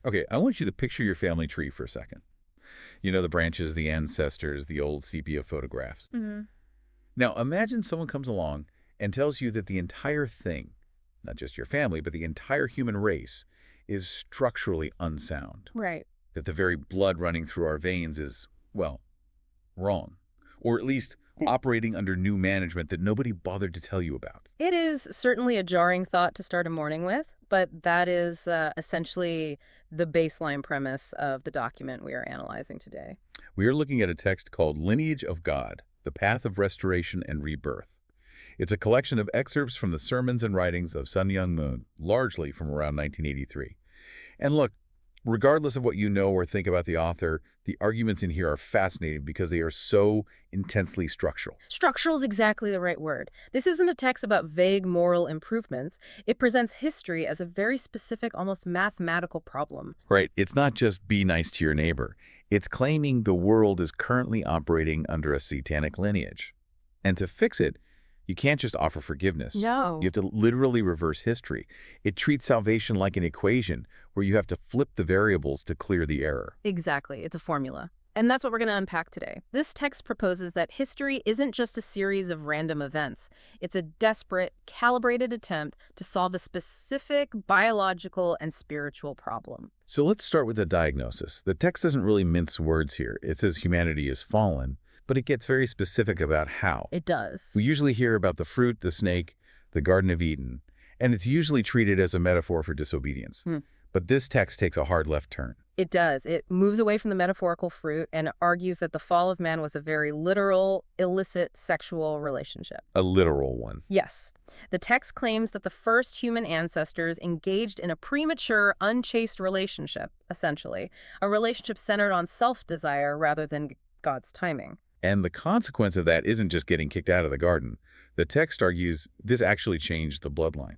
Okay, I want you to picture your family tree for a second. You know, the branches, the ancestors, the old sepia photographs. Hmm. Now, imagine someone comes along and tells you that the entire thing, not just your family, but the entire human race, is structurally unsound. Right. That the very blood running through our veins is, well, wrong. Or at least operating under new management that nobody bothered to tell you about. It is certainly a jarring thought to start a morning with, but that is essentially the baseline premise of the document we are analyzing today. We are looking at a text called Lineage of God, The Path of Restoration and Rebirth. It's a collection of excerpts from the sermons and writings of Myung Moon, largely from around 1983. And look, regardless of what you know or think about the author, the arguments in here are fascinating because they are so intensely structural. Structural is exactly the right word. This isn't a text about vague moral improvements. It presents history as a very specific, almost mathematical problem. Right, it's not just be nice to your neighbor. It's claiming the world is currently operating under a satanic lineage. And to fix it, you can't just offer forgiveness. No. You have to literally reverse history. It treats salvation like an equation where you have to flip the variables to clear the error. Exactly. It's a formula. And that's what we're going to unpack today. This text proposes that history isn't just a series of random events. It's a desperate, calibrated attempt to solve a specific biological and spiritual problem. So let's start with the diagnosis. The text doesn't really mince words here. It says humanity is fallen, but it gets very specific about how. It does. We usually hear about the fruit, the snake, the Garden of Eden, and it's usually treated as a metaphor for disobedience. But this text takes a hard left turn. It does. It moves away from the metaphorical fruit and argues that the fall of man was a very literal, illicit sexual relationship. A literal one. Yes. The text claims that the first human ancestors engaged in a premature, unchaste relationship, essentially. A relationship centered on self-desire rather than God's timing. And the consequence of that isn't just getting kicked out of the garden. The text argues this actually changed the bloodline.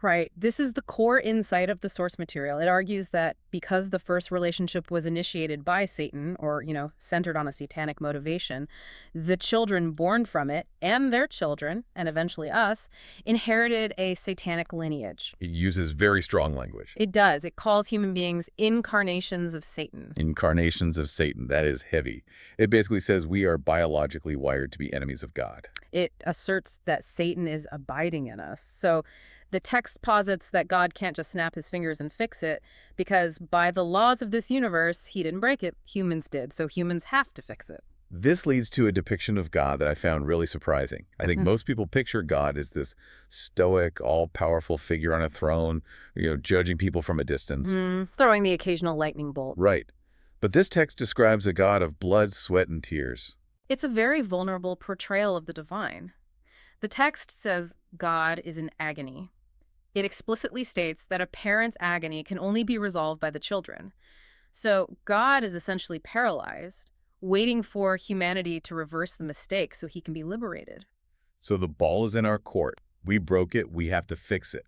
Right. This is the core insight of the source material. It argues that because the first relationship was initiated by Satan, or, centered on a satanic motivation, the children born from it and their children, and eventually us, inherited a satanic lineage. It uses very strong language. It does. It calls human beings incarnations of Satan. Incarnations of Satan. That is heavy. It basically says we are biologically wired to be enemies of God. It asserts that Satan is abiding in us. So the text posits that God can't just snap his fingers and fix it because by the laws of this universe, he didn't break it, humans did, so humans have to fix it. This leads to a depiction of God that I found really surprising. I think most people picture God as this stoic, all-powerful figure on a throne, judging people from a distance. Throwing the occasional lightning bolt. Right. But this text describes a God of blood, sweat, and tears. It's a very vulnerable portrayal of the divine. The text says God is in agony. It explicitly states that a parent's agony can only be resolved by the children. So God is essentially paralyzed, waiting for humanity to reverse the mistake so he can be liberated. So the ball is in our court. We broke it. We have to fix it.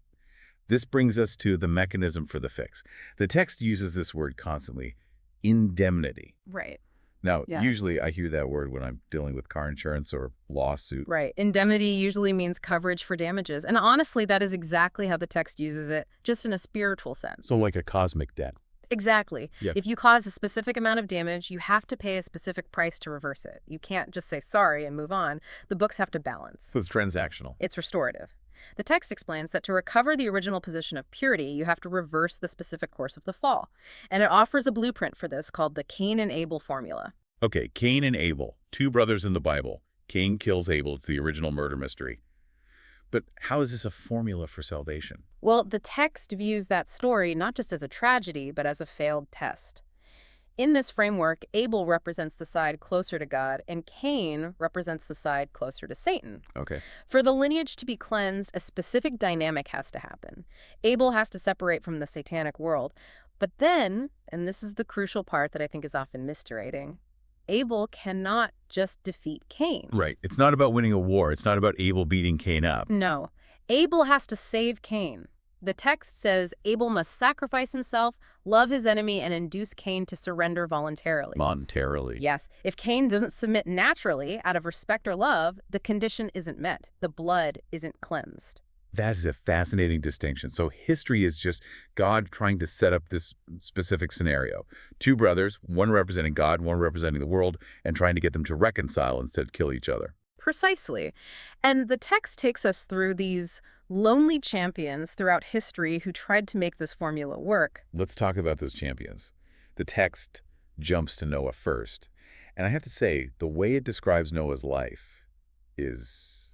This brings us to the mechanism for the fix. The text uses this word constantly, indemnity. Right. Now, Yeah. usually I hear that word when I'm dealing with car insurance or lawsuit. Right. Indemnity usually means coverage for damages. And honestly, that is exactly how the text uses it, just in a spiritual sense. So like a cosmic debt. Exactly. Yeah. If you cause a specific amount of damage, you have to pay a specific price to reverse it. You can't just say sorry and move on. The books have to balance. So it's transactional. It's restorative. The text explains that to recover the original position of purity, you have to reverse the specific course of the fall. And it offers a blueprint for this called the Cain and Abel formula. Okay, Cain and Abel, two brothers in the Bible. Cain kills Abel. It's the original murder mystery. But how is this a formula for salvation? Well, the text views that story not just as a tragedy, but as a failed test. In this framework, Abel represents the side closer to God, and Cain represents the side closer to Satan. Okay. For the lineage to be cleansed, a specific dynamic has to happen. Abel has to separate from the satanic world. But then, and this is the crucial part that I think is often misdirecting, Abel cannot just defeat Cain. Right. It's not about winning a war. It's not about Abel beating Cain up. No. Abel has to save Cain. The text says Abel must sacrifice himself, love his enemy, and induce Cain to surrender voluntarily. Monetarily. Yes. If Cain doesn't submit naturally, out of respect or love, the condition isn't met. The blood isn't cleansed. That is a fascinating distinction. So history is just God trying to set up this specific scenario. Two brothers, one representing God, one representing the world, and trying to get them to reconcile instead of kill each other. Precisely. And the text takes us through these lonely champions throughout history who tried to make this formula work. Let's talk about those champions. The text jumps to Noah first. And I have to say, the way it describes Noah's life is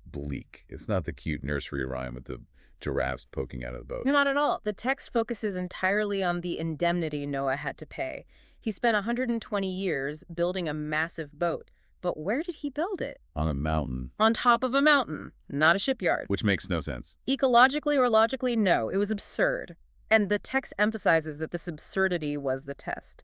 bleak. It's not the cute nursery rhyme with the giraffes poking out of the boat. Not at all. The text focuses entirely on the indemnity Noah had to pay. He spent 120 years building a massive boat. But where did he build it? On a mountain. On top of a mountain, not a shipyard. Which makes no sense. Ecologically or logically, no. It was absurd. And the text emphasizes that this absurdity was the test.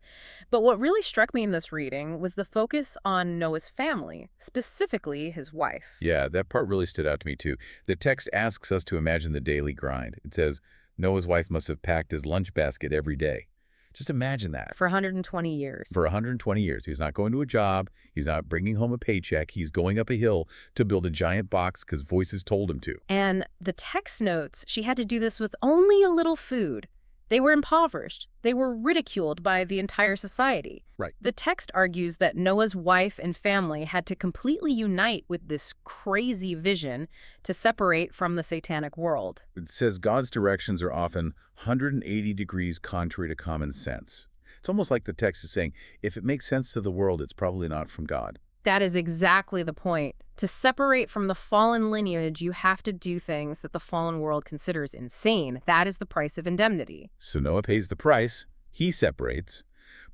But what really struck me in this reading was the focus on Noah's family, specifically his wife. Yeah, that part really stood out to me too. The text asks us to imagine the daily grind. It says, Noah's wife must have packed his lunch basket every day. Just imagine that. For 120 years. For 120 years. He's not going to a job. He's not bringing home a paycheck. He's going up a hill to build a giant box because voices told him to. And the text notes she had to do this with only a little food. They were impoverished. They were ridiculed by the entire society. Right. The text argues that Noah's wife and family had to completely unite with this crazy vision to separate from the satanic world. It says God's directions are often 180 degrees contrary to common sense. It's almost like the text is saying, if it makes sense to the world, it's probably not from God. That is exactly the point. To separate from the fallen lineage, you have to do things that the fallen world considers insane. That is the price of indemnity. So Noah pays the price. He separates.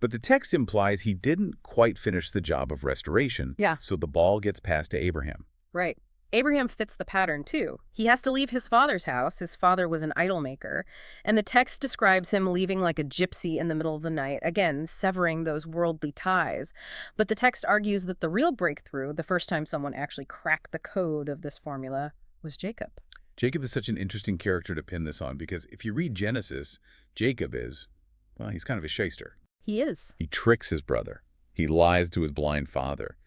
But the text implies he didn't quite finish the job of restoration. Yeah. So the ball gets passed to Abraham. Right. Abraham fits the pattern, too. He has to leave his father's house. His father was an idol maker. And the text describes him leaving like a gypsy in the middle of the night, again, severing those worldly ties. But the text argues that the real breakthrough, the first time someone actually cracked the code of this formula, was Jacob. Jacob is such an interesting character to pin this on because if you read Genesis, Jacob is, well, he's kind of a shyster. He is. He tricks his brother. He lies to his blind father.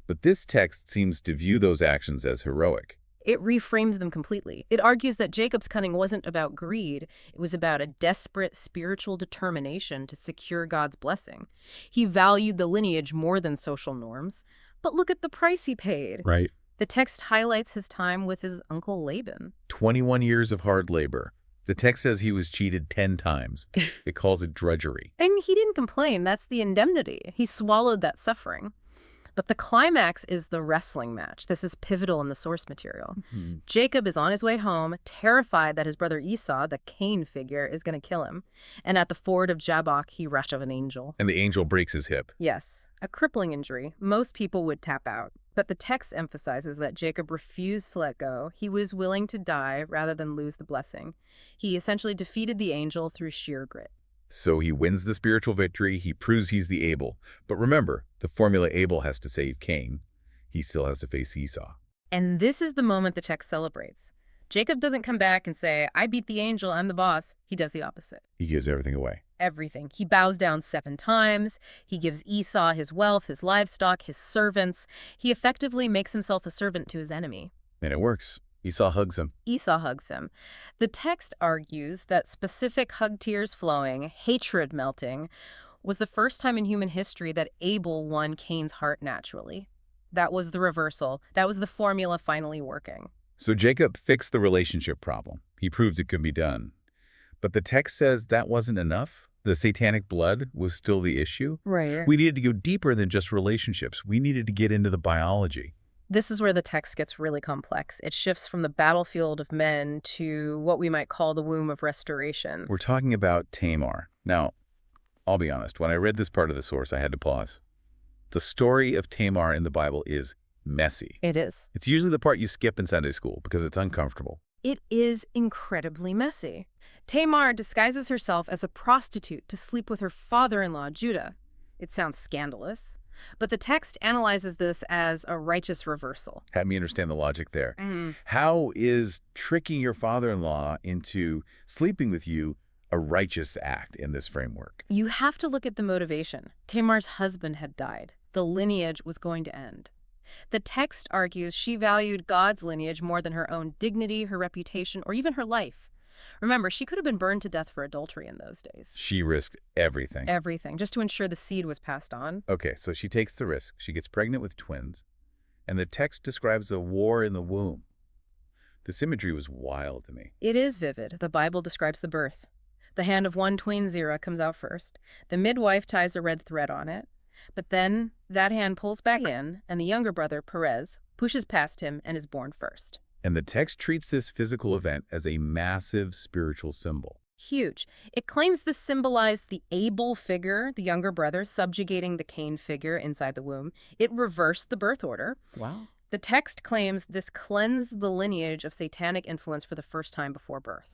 But this text seems to view those actions as heroic. It reframes them completely. It argues that Jacob's cunning wasn't about greed. It was about a desperate spiritual determination to secure God's blessing. He valued the lineage more than social norms. But look at the price he paid. Right. The text highlights his time with his uncle Laban. 21 years of hard labor. The text says he was cheated 10 times. It calls it drudgery. And he didn't complain. That's the indemnity. He swallowed that suffering. But the climax is the wrestling match. This is pivotal in the source material. Mm-hmm. Jacob is on his way home, terrified that his brother Esau, the Cain figure, is going to kill him. And at the ford of Jabbok, he rushed of an angel. And the angel breaks his hip. Yes, a crippling injury. Most people would tap out. But the text emphasizes that Jacob refused to let go. He was willing to die rather than lose the blessing. He essentially defeated the angel through sheer grit. So he wins the spiritual victory. He proves he's the Abel. But remember, the formula Abel has to save Cain. He still has to face Esau. And this is the moment the text celebrates. Jacob doesn't come back and say, I beat the angel, I'm the boss. He does the opposite. He gives everything away. Everything. He bows down 7 times. He gives Esau his wealth, his livestock, his servants. He effectively makes himself a servant to his enemy. And it works. Esau hugs him. Esau hugs him. The text argues that specific hug tears flowing, hatred melting, was the first time in human history that Abel won Cain's heart naturally. That was the reversal. That was the formula finally working. So Jacob fixed the relationship problem. He proved it could be done. But the text says that wasn't enough. The satanic blood was still the issue. Right. We needed to go deeper than just relationships. We needed to get into the biology. This is where the text gets really complex. It shifts from the battlefield of men to what we might call the womb of restoration. We're talking about Tamar. Now, I'll be honest, when I read this part of the source, I had to pause. The story of Tamar in the Bible is messy. It is. It's usually the part you skip in Sunday school because it's uncomfortable. It is incredibly messy. Tamar disguises herself as a prostitute to sleep with her father-in-law, Judah. It sounds scandalous. But the text analyzes this as a righteous reversal. Have me understand the logic there. How is tricking your father-in-law into sleeping with you a righteous act in this framework? You have to look at the motivation. Tamar's husband had died. The lineage was going to end. The text argues she valued God's lineage more than her own dignity, her reputation, or even her life. Remember, she could have been burned to death for adultery in those days. She risked everything. Everything, just to ensure the seed was passed on. Okay, so she takes the risk. She gets pregnant with twins, and the text describes a war in the womb. This imagery was wild to me. It is vivid. The Bible describes the birth. The hand of one twin, Zerah, comes out first. The midwife ties a red thread on it. But then that hand pulls back in, and the younger brother, Perez, pushes past him and is born first. And the text treats this physical event as a massive spiritual symbol. Huge. It claims this symbolized the Abel figure, the younger brother, subjugating the Cain figure inside the womb. It reversed the birth order. Wow. The text claims this cleansed the lineage of satanic influence for the first time before birth.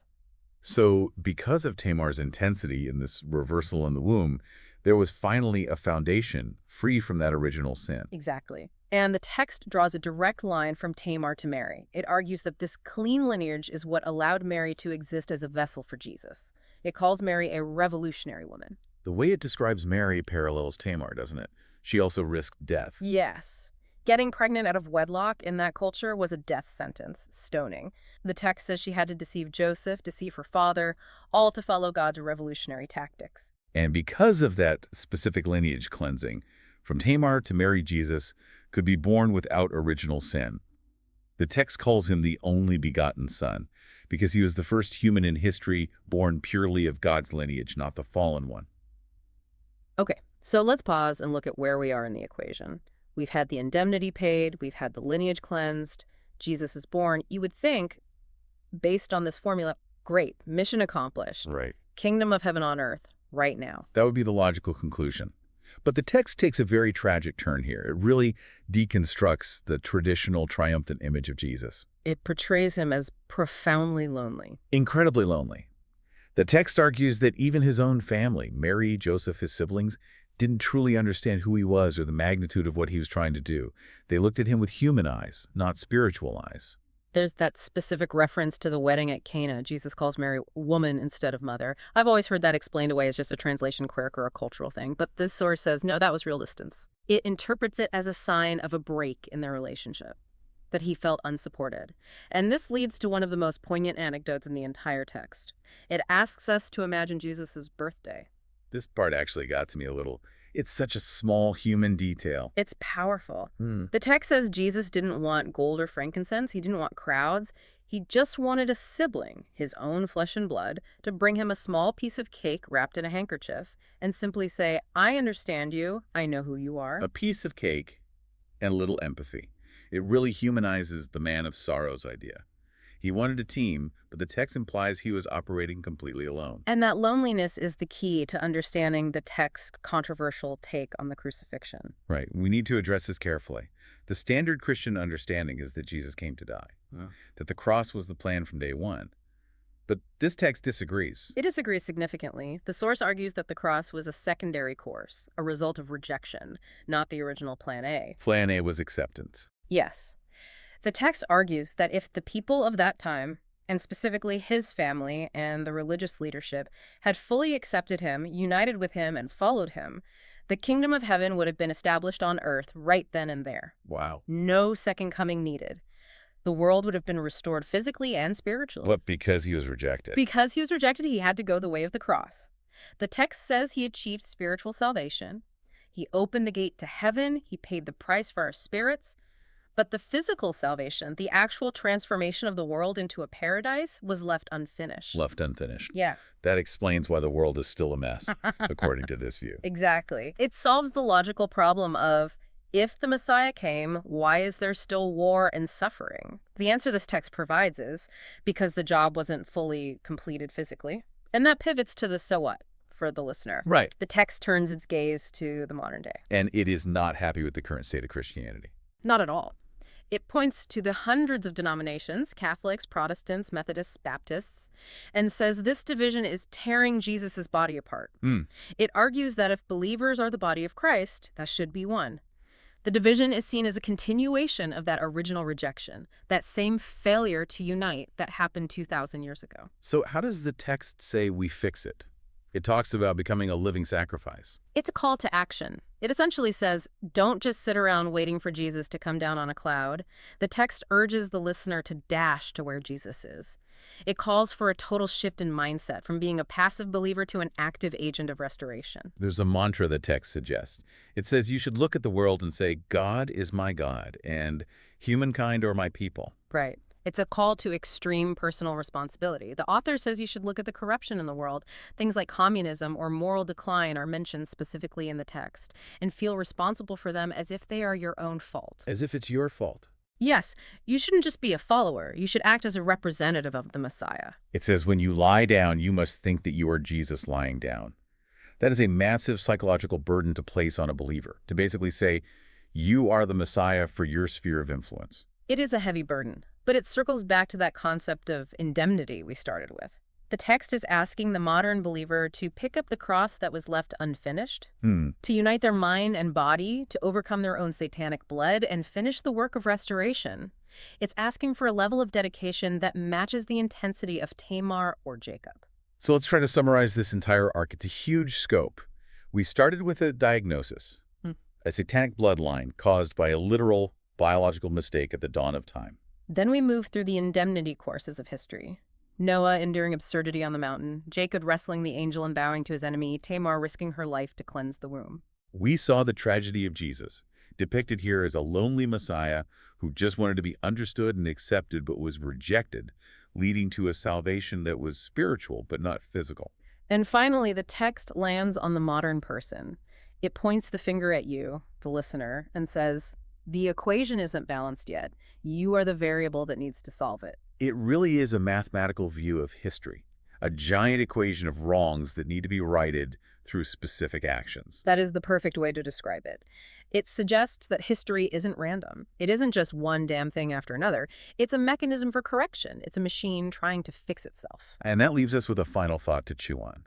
So because of Tamar's intensity in this reversal in the womb, there was finally a foundation free from that original sin. Exactly. And the text draws a direct line from Tamar to Mary. It argues that this clean lineage is what allowed Mary to exist as a vessel for Jesus. It calls Mary a revolutionary woman. The way it describes Mary parallels Tamar, doesn't it? She also risked death. Yes. Getting pregnant out of wedlock in that culture was a death sentence, stoning. The text says she had to deceive Joseph, deceive her father, all to follow God's revolutionary tactics. And because of that specific lineage cleansing, from Tamar to Mary, Jesus could be born without original sin. The text calls him the only begotten Son, because he was the first human in history born purely of God's lineage, not the fallen one. Okay, so let's pause and look at where we are in the equation. We've had the indemnity paid, we've had the lineage cleansed, Jesus is born. You would think, based on this formula, great, mission accomplished. Right. Kingdom of heaven on earth, right now. That would be the logical conclusion. But the text takes a very tragic turn here. It really deconstructs the traditional triumphant image of Jesus. It portrays him as profoundly lonely. Incredibly lonely. The text argues that even his own family, Mary, Joseph, his siblings, didn't truly understand who he was or the magnitude of what he was trying to do. They looked at him with human eyes, not spiritual eyes. There's that specific reference to the wedding at Cana. Jesus calls Mary woman instead of mother. I've always heard that explained away as just a translation quirk or a cultural thing, but this source says, no, that was real distance. It interprets it as a sign of a break in their relationship, that he felt unsupported. And this leads to one of the most poignant anecdotes in the entire text. It asks us to imagine Jesus' birthday. This part actually got to me a little. It's such a small human detail. It's powerful. The text says Jesus didn't want gold or frankincense. He didn't want crowds. He just wanted a sibling, his own flesh and blood, to bring him a small piece of cake wrapped in a handkerchief and simply say, I understand you. I know who you are. A piece of cake and a little empathy. It really humanizes the man of sorrows idea. He wanted a team, but the text implies he was operating completely alone. And that loneliness is the key to understanding the text's controversial take on the crucifixion. Right. We need to address this carefully. The standard Christian understanding is that Jesus came to die, that the cross was the plan from day one. But this text disagrees. It disagrees significantly. The source argues that the cross was a secondary course, a result of rejection, not the original Plan A. Plan A was acceptance. Yes. The text argues that if the people of that time, and specifically his family and the religious leadership, had fully accepted him, united with him, and followed him, the kingdom of heaven would have been established on earth right then and there. Wow. No second coming needed. The world would have been restored physically and spiritually. But because he was rejected. Because he was rejected, he had to go the way of the cross. The text says he achieved spiritual salvation. He opened the gate to heaven. He paid the price for our spirits. But the physical salvation, the actual transformation of the world into a paradise, was left unfinished. Left unfinished. Yeah. That explains why the world is still a mess, according to this view. Exactly. It solves the logical problem of, if the Messiah came, why is there still war and suffering? The answer this text provides is because the job wasn't fully completed physically. And that pivots to the so what for the listener. Right. The text turns its gaze to the modern day. And it is not happy with the current state of Christianity. Not at all. It points to the hundreds of denominations, Catholics, Protestants, Methodists, Baptists, and says this division is tearing Jesus' body apart. It argues that if believers are the body of Christ, that should be one. The division is seen as a continuation of that original rejection, that same failure to unite that happened 2,000 years ago. So how does the text say we fix it? It talks about becoming a living sacrifice. It's a call to action. It essentially says, don't just sit around waiting for Jesus to come down on a cloud. The text urges the listener to dash to where Jesus is. It calls for a total shift in mindset from being a passive believer to an active agent of restoration. There's a mantra the text suggests. It says you should look at the world and say, God is my God, and humankind are my people. Right. It's a call to extreme personal responsibility. The author says you should look at the corruption in the world. Things like communism or moral decline are mentioned specifically in the text, and feel responsible for them as if they are your own fault. As if it's your fault. Yes, you shouldn't just be a follower. You should act as a representative of the Messiah. It says when you lie down, you must think that you are Jesus lying down. That is a massive psychological burden to place on a believer, to basically say, you are the Messiah for your sphere of influence. It is a heavy burden, but it circles back to that concept of indemnity we started with. The text is asking the modern believer to pick up the cross that was left unfinished, to unite their mind and body, to overcome their own satanic blood, and finish the work of restoration. It's asking for a level of dedication that matches the intensity of Tamar or Jacob. So let's try to summarize this entire arc. It's a huge scope. We started with a diagnosis, a satanic bloodline caused by a literal biological mistake at the dawn of time. Then we move through the indemnity courses of history. Noah enduring absurdity on the mountain, Jacob wrestling the angel and bowing to his enemy, Tamar risking her life to cleanse the womb. We saw the tragedy of Jesus, depicted here as a lonely Messiah who just wanted to be understood and accepted but was rejected, leading to a salvation that was spiritual but not physical. And finally, the text lands on the modern person. It points the finger at you, the listener, and says, the equation isn't balanced yet. You are the variable that needs to solve it. It really is a mathematical view of history, a giant equation of wrongs that need to be righted through specific actions. That is the perfect way to describe it. It suggests that history isn't random. It isn't just one damn thing after another. It's a mechanism for correction. It's a machine trying to fix itself. And that leaves us with a final thought to chew on.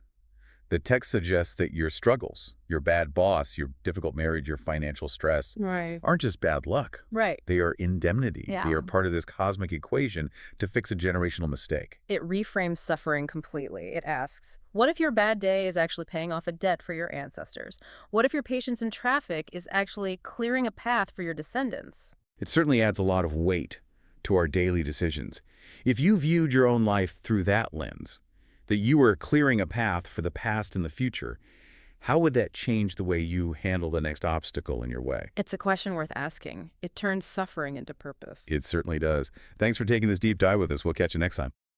The text suggests that your struggles, your bad boss, your difficult marriage, your financial stress, aren't just bad luck. Right. They are indemnity. Yeah. They are part of this cosmic equation to fix a generational mistake. It reframes suffering completely. It asks, what if your bad day is actually paying off a debt for your ancestors? What if your patience in traffic is actually clearing a path for your descendants? It certainly adds a lot of weight to our daily decisions. If you viewed your own life through that lens, that you were clearing a path for the past and the future, how would that change the way you handle the next obstacle in your way? It's a question worth asking. It turns suffering into purpose. It certainly does. Thanks for taking this deep dive with us. We'll catch you next time.